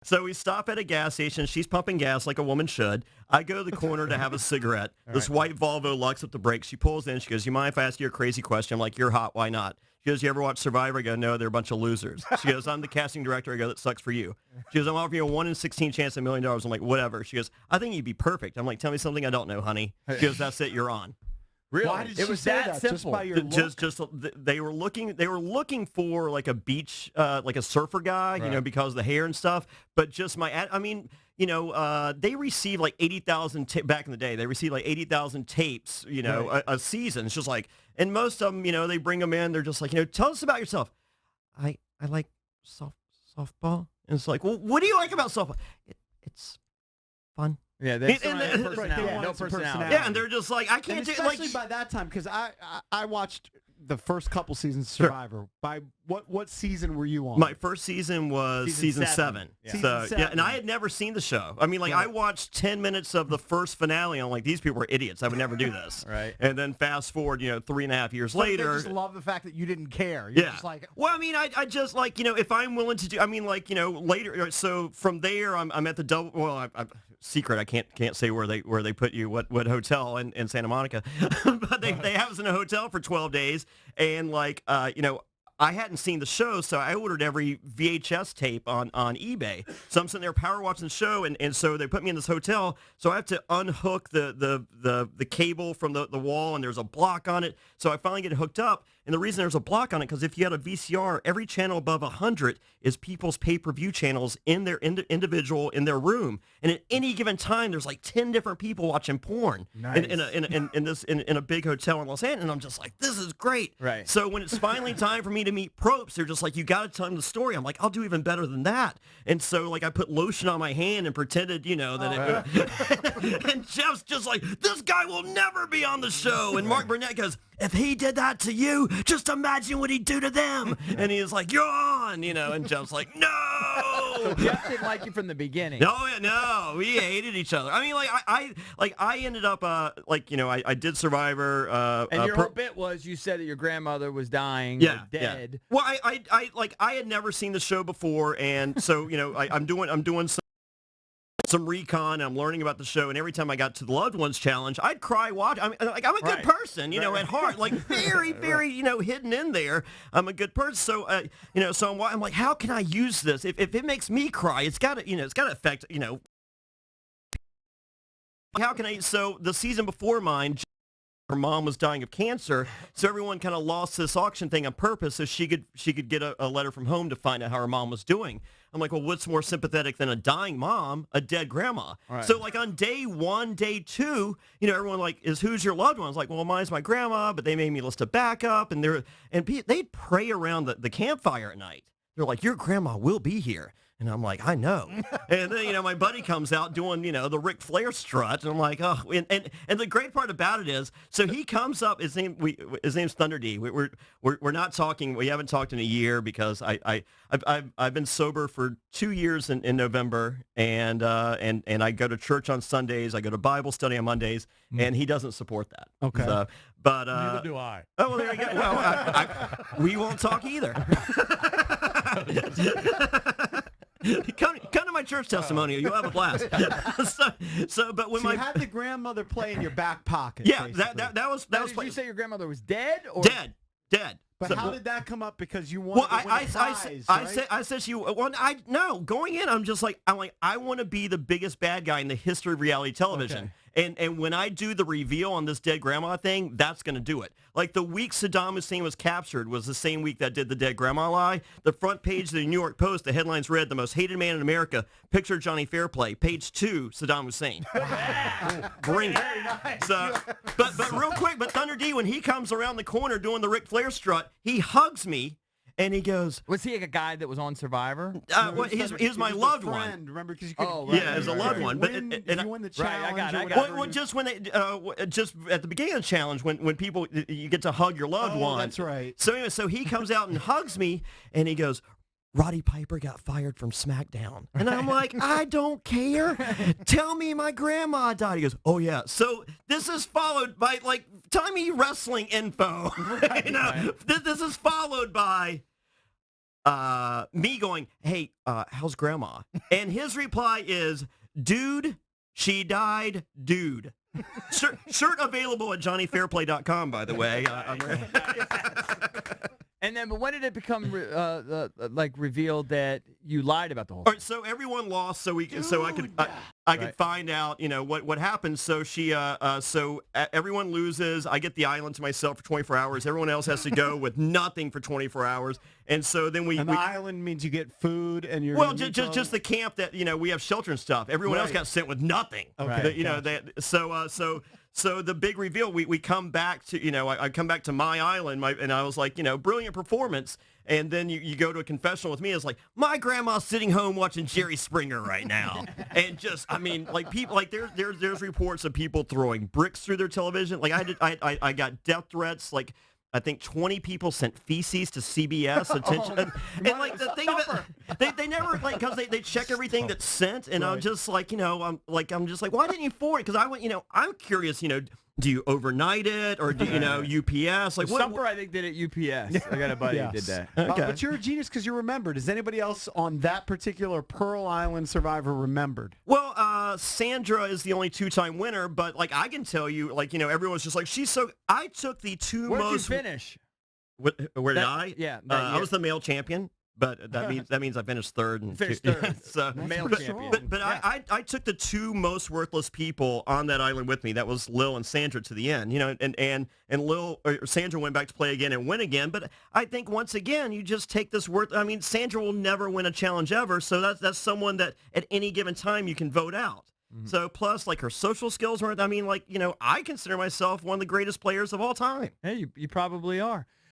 So we stop at a gas station. She's pumping gas like a woman should. I go to the corner to have a cigarette. This white Volvo locks up the brakes. She pulls in. She goes, you mind if I ask you a crazy question? I'm like, you're hot. Why not? She goes, you ever watch Survivor? I go, no, they're a bunch of losers. She goes, I'm the casting director. I go, that sucks for you. She goes, I'm offering you a 1 in 16 chance at $1 million. I'm like, whatever. She goes, I think you'd be perfect. I'm like, tell me something I don't know, honey. She goes, that's it. You're on. Really? Why did it she was say that simple. Just by your look? Just they were looking for like a beach, like a surfer guy, you know, because of the hair and stuff. But just I mean, you know, they received like 80,000 back in the day. They received like 80,000 tapes, you know, a season. It's just like, and most of them, you know, they bring them in. They're just like, you know, tell us about yourself. I like softball. And it's like, well, what do you like about softball? It's fun. Yeah, they have no personality. Yeah, and they're just like, I can't do it. Especially by that time, because I watched the first couple seasons of Survivor. By what season were you on? My first season was season 7. Yeah. So yeah, and I had never seen the show. I mean, like I watched 10 minutes of the first finale. And I'm like, these people are idiots. I would never do this. Right. And then fast forward, you know, 3.5 years later. I just love the fact that you didn't care. You're just like, well, I mean, I just like, you know, if I'm willing to do, I mean, like, you know, later. So from there, I'm at the double. Well, secret. I can't say where they put you, what hotel in Santa Monica, but they have us in a hotel for 12 days, and like you know, I hadn't seen the show, so I ordered every VHS tape on eBay. So I'm sitting there power watching the show, and so they put me in this hotel, so I have to unhook the cable from the wall, and there's a block on it. So I finally get hooked up, and the reason there's a block on it, because if you had a VCR, every channel above 100 is people's pay-per-view channels in their individual in their room, and at any given time, there's like 10 different people watching porn in a big hotel in Los Angeles, and I'm just like, this is great. Right. So when it's finally time for me to meet Propes, they're just like, you got to tell them the story. I'm like, I'll do even better than that. And so like I put lotion on my hand and pretended, you know, that and Jeff's just like, this guy will never be on the show. And Mark Burnett goes, if he did that to you, just imagine what he'd do to them. And he was like, you're on, you know, and Jeff's like, no. Jeff didn't like you from the beginning. No, we hated each other. I mean, like I ended up, like, you know, I did Survivor. And your whole bit was you said that your grandmother was dying, yeah, dead. Yeah. Well, I had never seen the show before, and so, you know, I'm doing some recon, and I'm learning about the show, and every time I got to the Loved Ones Challenge, I'd cry watch. I'm a good person, you know, at heart, like very, you know, hidden in there. I'm a good person, so you know, so I'm like, how can I use this? If it makes me cry, it's got to affect, you know. How can I? So the season before mine, her mom was dying of cancer, so everyone kind of lost this auction thing on purpose so she could get a letter from home to find out how her mom was doing. I'm like, well, what's more sympathetic than a dying mom, a dead grandma? Right. So like on day 1, day 2, you know, everyone like, who's your loved one? I was like, well, mine's my grandma, but they made me list a backup, and they'd pray around the campfire at night. They're like, your grandma will be here. And I'm like, I know. And then, you know, my buddy comes out doing, you know, the Ric Flair strut. And I'm like, oh, and the great part about it is, so he comes up, his name's Thunder D. We're not talking, we haven't talked in a year because I've been sober for 2 years in November, and I go to church on Sundays, I go to Bible study on Mondays, and he doesn't support that. Okay. So, but neither do I. Oh, well, there you go. Well, we won't talk either. Come to my church testimonial. You'll have a blast. But when so you had the grandmother play in your back pocket. Yeah, basically. that was. Did you say your grandmother was dead? Or? Dead. But how did that come up? Because you wanted to win a prize, right? I said she. Well, no. Going in, I'm like, I want to be the biggest bad guy in the history of reality television. Okay. And when I do the reveal on this dead grandma thing, that's going to do it. Like the week Saddam Hussein was captured was the same week that did the dead grandma lie. The front page of the New York Post, the headlines read, "The most hated man in America, picture Jonny Fairplay." Page 2, Saddam Hussein. Bring it. Nice. So, but real quick, but Thunder D, when he comes around the corner doing the Ric Flair strut, he hugs me. And he goes, was he like a guy that was on Survivor? Well, he's my loved one. Remember, because you could, yeah, as a loved one. But if you win the challenge, I got well, just when they, just at the beginning of the challenge, when people, you get to hug your loved one. That's right. So anyway, so he comes out and hugs me, and he goes, Roddy Piper got fired from SmackDown. And I'm like, I don't care. Tell me my grandma died. He goes, oh, yeah. So this is followed by, like, tell me wrestling info. Right, you know, this is followed by, me going, hey, how's grandma? And his reply is, dude, she died, dude. Shirt available at JonnyFairplay.com, by the way. And then, but when did it become like revealed that you lied about the whole All thing? right, so everyone lost, so I could find out, what happened. So everyone loses. I get the island to myself for 24 hours. Everyone else has to go with nothing for 24 hours. And so then the island means you get food and you're just the camp that we have shelter and stuff. Everyone else got sent with nothing. Okay, So the big reveal, we come back to, I come back to my island, and I was like, brilliant performance. And then you go to a confessional with me. It's like, my grandma's sitting home watching Jerry Springer right now. And just, people, there's reports of people throwing bricks through their television. Like I got death threats. Like, I think 20 people sent feces to CBS attention. And the thing of it, they never, because they check everything that's sent. And I'm just like, I'm just like, why didn't you forward it? Because I went, I'm curious, do you overnight it or do UPS? Like Stumper, I think, did it UPS. I got a buddy who did that. Okay. But you're a genius because you remembered. Is anybody else on that particular Pearl Island Survivor remembered? Well, Sandra is the only two-time winner, but I can tell you, everyone's just like, she's so. I took the two Where most. did you finish? Where did I? Yeah, I was the male champion. But that means I finished third. And Finished third. So, male champion. But I took the two most worthless people on that island with me. That was Lil and Sandra to the end. And Lil or Sandra went back to play again and win again. But I think once again you just take this Sandra will never win a challenge ever. So that's someone that at any given time you can vote out. Mm-hmm. So plus her social skills weren't. I consider myself one of the greatest players of all time. Hey, you probably are.